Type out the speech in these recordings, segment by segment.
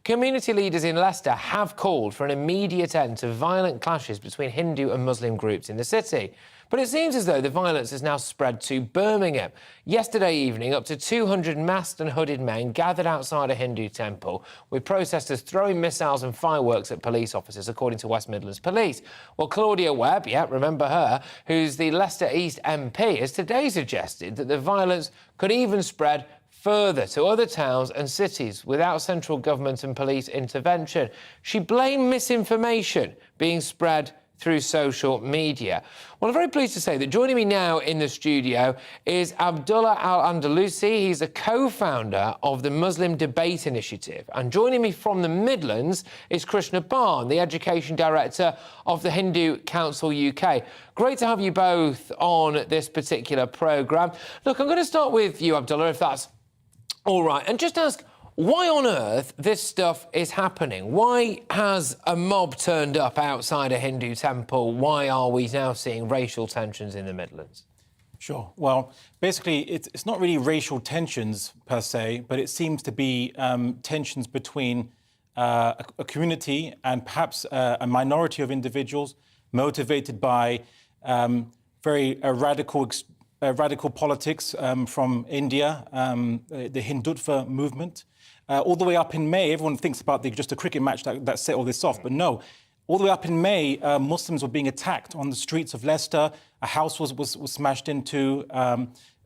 Community leaders in Leicester have called for an immediate end to violent clashes between Hindu and Muslim groups in the city. But it seems as though the violence has now spread to Birmingham. Yesterday evening, up to 200 masked and hooded men gathered outside a Hindu temple, with protesters throwing missiles and fireworks at police officers, according to West Midlands Police. Well, Claudia Webb, remember her, who's the Leicester East MP, has today suggested that the violence could even spread further to other towns and cities without central government and police intervention. She blamed misinformation being spread through social media. Well, I'm very pleased to say that joining me now in the studio is Abdullah al Andalusi. He's a co-founder of the Muslim Debate Initiative. And joining me from the Midlands is Krishna Bhan, the Education Director of the Hindu Council UK. Great to have you both on this particular programme. Look, I'm going to start with you, Abdullah, if that's all right, and just ask, why on earth this stuff is happening? Why has a mob turned up outside a Hindu temple? Why are we now seeing racial tensions in the Midlands? Sure. Well, basically, it's not really racial tensions per se, but it seems to be tensions between a community and perhaps a minority of individuals motivated by very radical politics from India, the Hindutva movement. All the way up in May, everyone thinks about just a cricket match that set all this off, but no. All the way up in May, Muslims were being attacked on the streets of Leicester. A house was smashed into.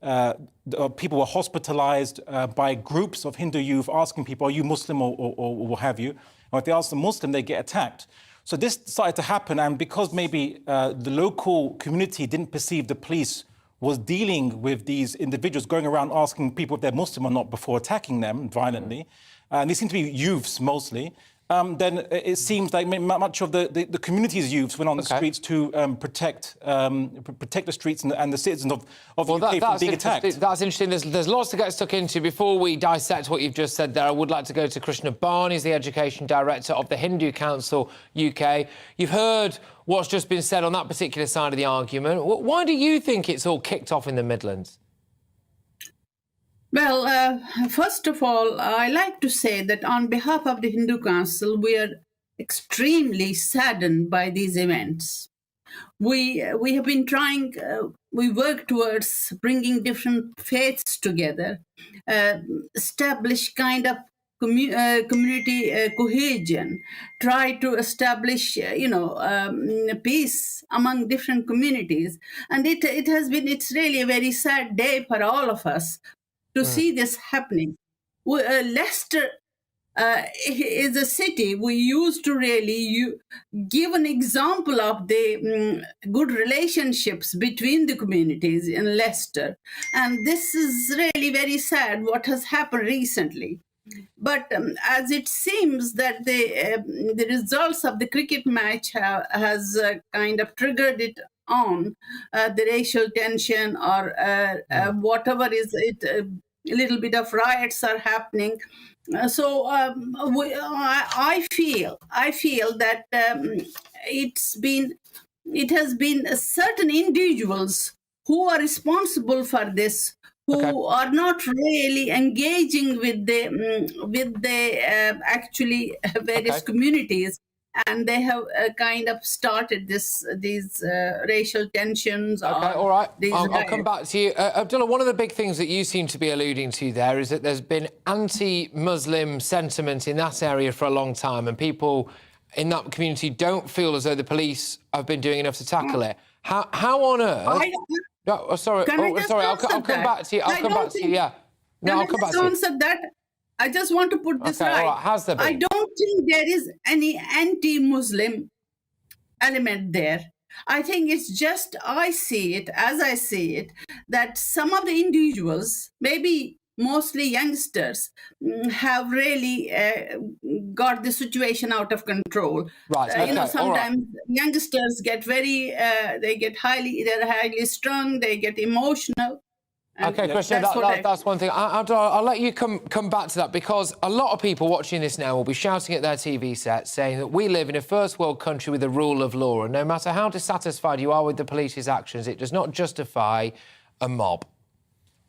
People were hospitalised by groups of Hindu youth asking people, are you Muslim or what have you? And if they ask the Muslim, they get attacked. So this started to happen, and because maybe the local community didn't perceive the police was dealing with these individuals, going around asking people if they're Muslim or not before attacking them violently, and they seem to be youths mostly, then it seems like much of the community's youths went on the streets to protect the streets and the citizens of the UK from being attacked. That's interesting. There's lots to get stuck into. Before we dissect what you've just said there, I would like to go to Krishna Bhan. He's the Education Director of the Hindu Council UK. You've heard what's just been said on that particular side of the argument. Why do you think it's all kicked off in the Midlands? Well, first of all, I like to say that on behalf of the Hindu Council, we are extremely saddened by these events. We have been trying, we work towards bringing different faiths together, establish kind of community cohesion, try to establish, peace among different communities. And it's really a very sad day for all of us to see this happening. Leicester is a city we used to really give an example of the good relationships between the communities in Leicester. And this is really very sad what has happened recently. But as it seems that the results of the cricket match has kind of triggered it on the racial tension or whatever is it, a little bit of riots are happening. So I feel that it has been certain individuals who are responsible for this, who are not really engaging with the actually various communities, and they have kind of started these racial tensions. OK, all right. I'll come back to you. Abdullah, one of the big things that you seem to be alluding to there is that there's been anti-Muslim sentiment in that area for a long time, and people in that community don't feel as though the police have been doing enough to tackle it. How on earth... sorry. I'll come back to you. I'll come back to you. Yeah. No, I'll come back to you. Answer that. I just want to put this right. All right. Has there been? I don't think there is any anti-Muslim element there. I think it's just, I see it, that some of the individuals, maybe mostly youngsters, have really got the situation out of control. Right. Okay. Sometimes youngsters get they're highly strung, they get emotional. OK, Krishna, that's one thing. I'll let you come back to that, because a lot of people watching this now will be shouting at their TV sets saying that we live in a first world country with the rule of law, and no matter how dissatisfied you are with the police's actions, it does not justify a mob.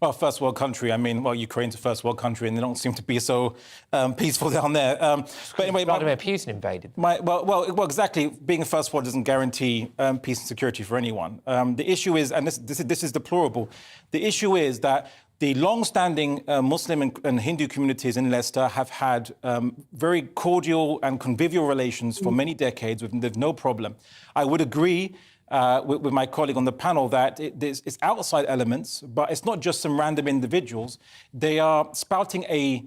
Well, first world country. I mean, well, Ukraine's a first world country, and they don't seem to be so peaceful down there. But anyway, Vladimir Putin invaded. Well, exactly. Being a first world doesn't guarantee peace and security for anyone. The issue is, and this is deplorable. The issue is that the long-standing Muslim and Hindu communities in Leicester have had very cordial and convivial relations for many decades with no problem. I would agree with my colleague on the panel that it's outside elements, but it's not just some random individuals. They are spouting a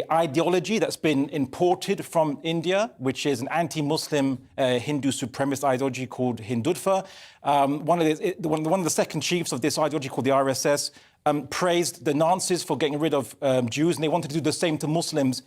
ideology that's been imported from India, which is an anti-Muslim Hindu supremacist ideology called Hindutva. One of the second chiefs of this ideology, called the RSS, praised the Nazis for getting rid of Jews, and they wanted to do the same to Muslims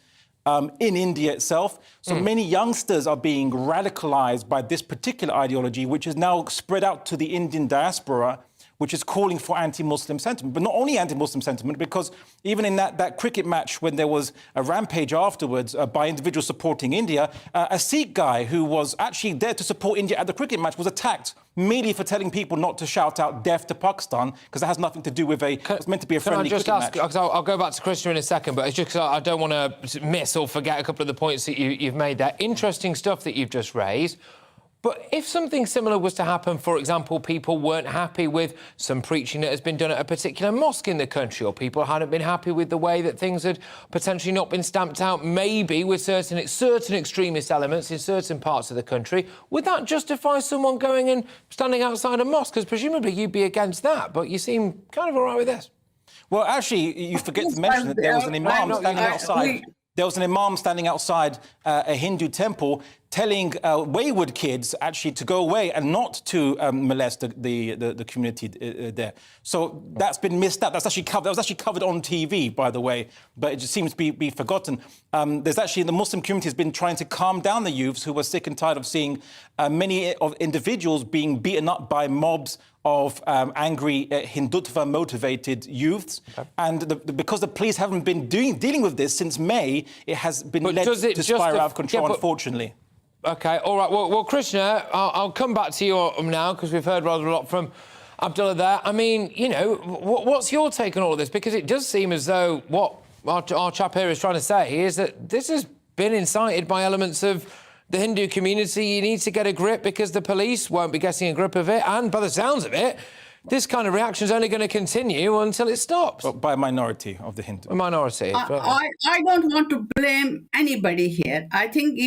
in India itself. So many youngsters are being radicalized by this particular ideology, which is now spread out to the Indian diaspora, which is calling for anti-Muslim sentiment. But not only anti-Muslim sentiment, because even in that cricket match, when there was a rampage afterwards by individuals supporting India, a Sikh guy who was actually there to support India at the cricket match was attacked merely for telling people not to shout out death to Pakistan, because that has nothing to do with it's meant to be a friendly cricket match. Because I'll go back to Krishna in a second, but it's just because I don't want to miss or forget a couple of the points that you've made there. Interesting stuff that you've just raised. But if something similar was to happen, for example, people weren't happy with some preaching that has been done at a particular mosque in the country, or people hadn't been happy with the way that things had potentially not been stamped out, maybe with certain extremist elements in certain parts of the country, would that justify someone going and standing outside a mosque? Because presumably you'd be against that, but you seem kind of all right with this. Well, actually, you forget to mention that there was an imam standing outside. There was an imam standing outside a Hindu temple telling wayward kids actually to go away and not to molest the community there. So that's been missed out. That was actually covered on TV, by the way, but it just seems to be forgotten. There's actually, the Muslim community has been trying to calm down the youths who were sick and tired of seeing many of individuals being beaten up by mobs of angry Hindutva-motivated youths. Okay. And because the police haven't been dealing with this since May, it has been led to spiral out of control, unfortunately. OK, all right. Well, Krishna, I'll come back to you now, because we've heard rather a lot from Abdullah there. I mean, you know, what's your take on all of this? Because it does seem as though what our chap here is trying to say is that this has been incited by elements of the Hindu community. You need to get a grip because the police won't be getting a grip of it. And by the sounds of it, this kind of reaction is only going to continue until it stops. Well, by a minority of the Hindus. A minority. I don't want to blame anybody here. I think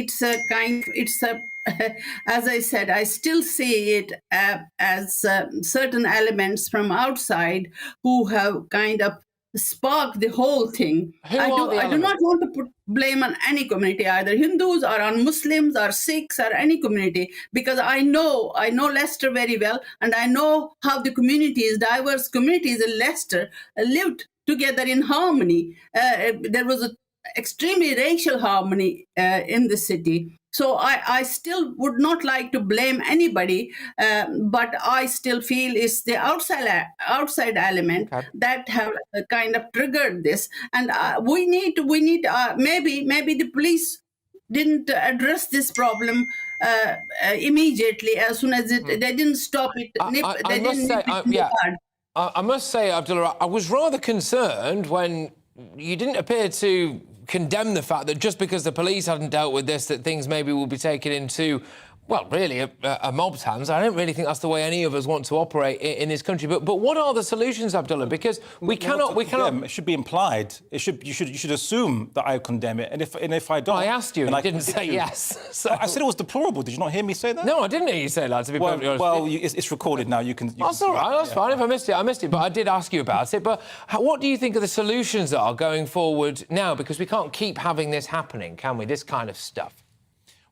as I said, I still see it as certain elements from outside who have kind of spark the whole thing. I do not want to put blame on any community, either Hindus or on Muslims or Sikhs or any community, because I know Leicester very well, and I know how the communities, diverse communities in Leicester, lived together in harmony. There was an extremely racial harmony in the city. So I still would not like to blame anybody, but I still feel it's the outside element that have kind of triggered this. And we need maybe the police didn't address this problem immediately as soon as they didn't stop it. I must say, Abdullah, I was rather concerned when you didn't appear to condemn the fact that just because the police hadn't dealt with this, that things maybe will be taken into, well, really, a mob's hands. I don't really think that's the way any of us want to operate in this country. But what are the solutions, Abdullah? Because we cannot. It should be implied. You should assume that I condemn it. And if I don't, I asked you, and I didn't say yes. So I said it was deplorable. Did you not hear me say that? No, I didn't hear you say that. To be perfectly honest. Well, it's recorded now. You can. That's all right. That's fine. If I missed it, I missed it. But I did ask you about it. But what do you think of the solutions are going forward now? Because we can't keep having this happening, can we? This kind of stuff.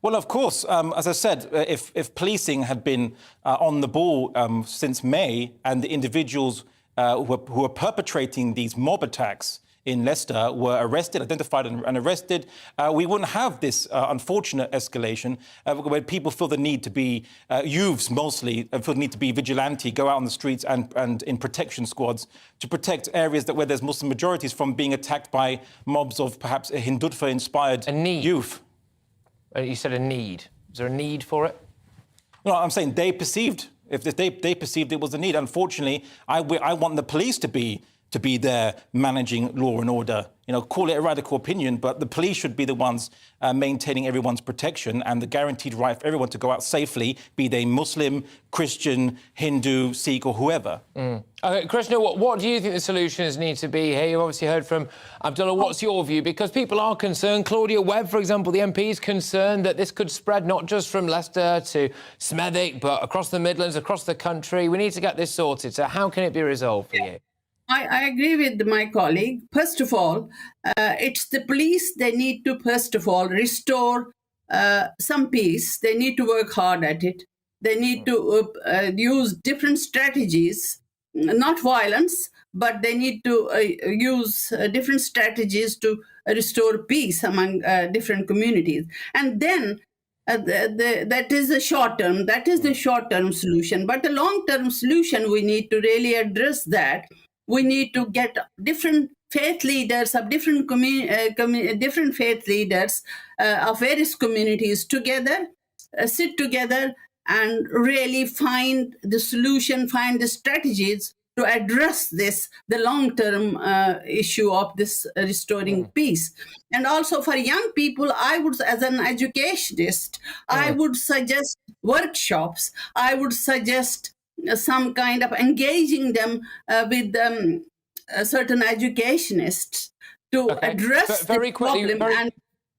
Well, of course, as I said, if policing had been on the ball since May, and the individuals who were perpetrating these mob attacks in Leicester were arrested, identified and arrested, we wouldn't have this unfortunate escalation where people feel the need to be, youths mostly, feel the need to be vigilante, go out on the streets and in protection squads to protect areas where there's Muslim majorities from being attacked by mobs of perhaps a Hindutva-inspired youth. You said a need. Is there a need for it? No, I'm saying they perceived. If they perceived it was a need. Unfortunately, I want the police to be to be there managing law and order. You know, call it a radical opinion, but the police should be the ones maintaining everyone's protection and the guaranteed right for everyone to go out safely, be they Muslim, Christian, Hindu, Sikh or whoever. Okay, Krishna, what do you think the solutions need to be here? You've obviously heard from Abdullah. What's your view? Because people are concerned. Claudia Webb, for example, the MP, is concerned that this could spread not just from Leicester to Smethwick, but across the Midlands, across the country. We need to get this sorted. So how can it be resolved for you? I agree with my colleague. First of all, it's the police. They need to, first of all, restore some peace. They need to work hard at it. They need to use different strategies, not violence, but they need to use different strategies to restore peace among different communities. And then that is the short term. That is the short-term solution. But the long-term solution, we need to really address that. We need to get different faith leaders of different different faith leaders of various communities together, sit together, and really find the solution, find the strategies to address this, the long-term issue of this restoring peace. And also for young people, I would, as an educationist, I would suggest workshops. I would suggest some kind of engaging them with certain educationists to address the problem.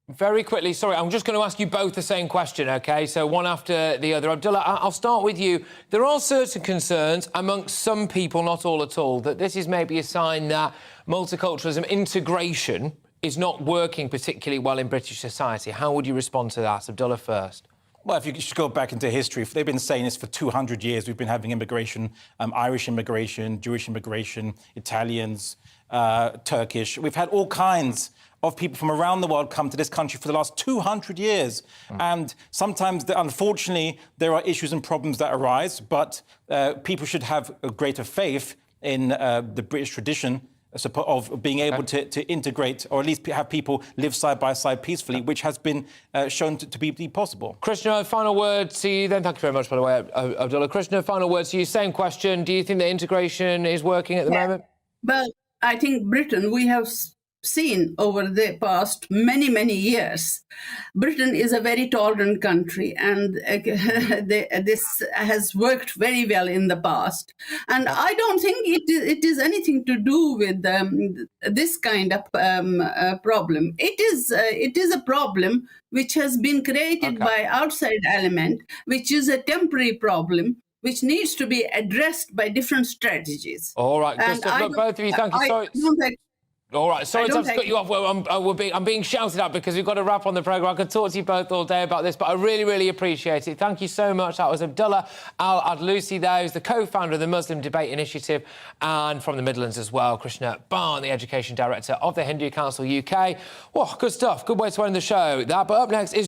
Very quickly, sorry, I'm just going to ask you both the same question, OK? So one after the other. Abdullah, I'll start with you. There are certain concerns amongst some people, not all at all, that this is maybe a sign that multiculturalism, integration, is not working particularly well in British society. How would you respond to that? Abdullah first. Well, if you should go back into history, they've been saying this for 200 years. We've been having immigration, Irish immigration, Jewish immigration, Italians, Turkish. We've had all kinds of people from around the world come to this country for the last 200 years. And sometimes, unfortunately, there are issues and problems that arise, but people should have a greater faith in the British tradition of being able to integrate, or at least have people live side by side peacefully, which has been shown to be possible. Krishna, final word to you then. Thank you very much, by the way, Abdullah. Krishna, final word to you. Same question. Do you think that integration is working at the moment? Well, I think Britain, we have seen over the past many years, Britain is a very tolerant country, and this has worked very well in the past. And I don't think it is anything to do with this kind of problem. It is a problem which has been created by outside element, which is a temporary problem, which needs to be addressed by different strategies. All right, look, both of you, thank you. Sorry. All right, sorry to have cut you off. Well, I'm being shouted at because we've got to wrap on the programme. I could talk to you both all day about this, but I really appreciate it. Thank you so much. That was Abdullah al Andalusi there, who's the co-founder of the Muslim Debate Initiative, and from the Midlands as well, Krishna Bhan, the Education Director of the Hindu Council UK. Well, good stuff. Good way to end the show. But up next is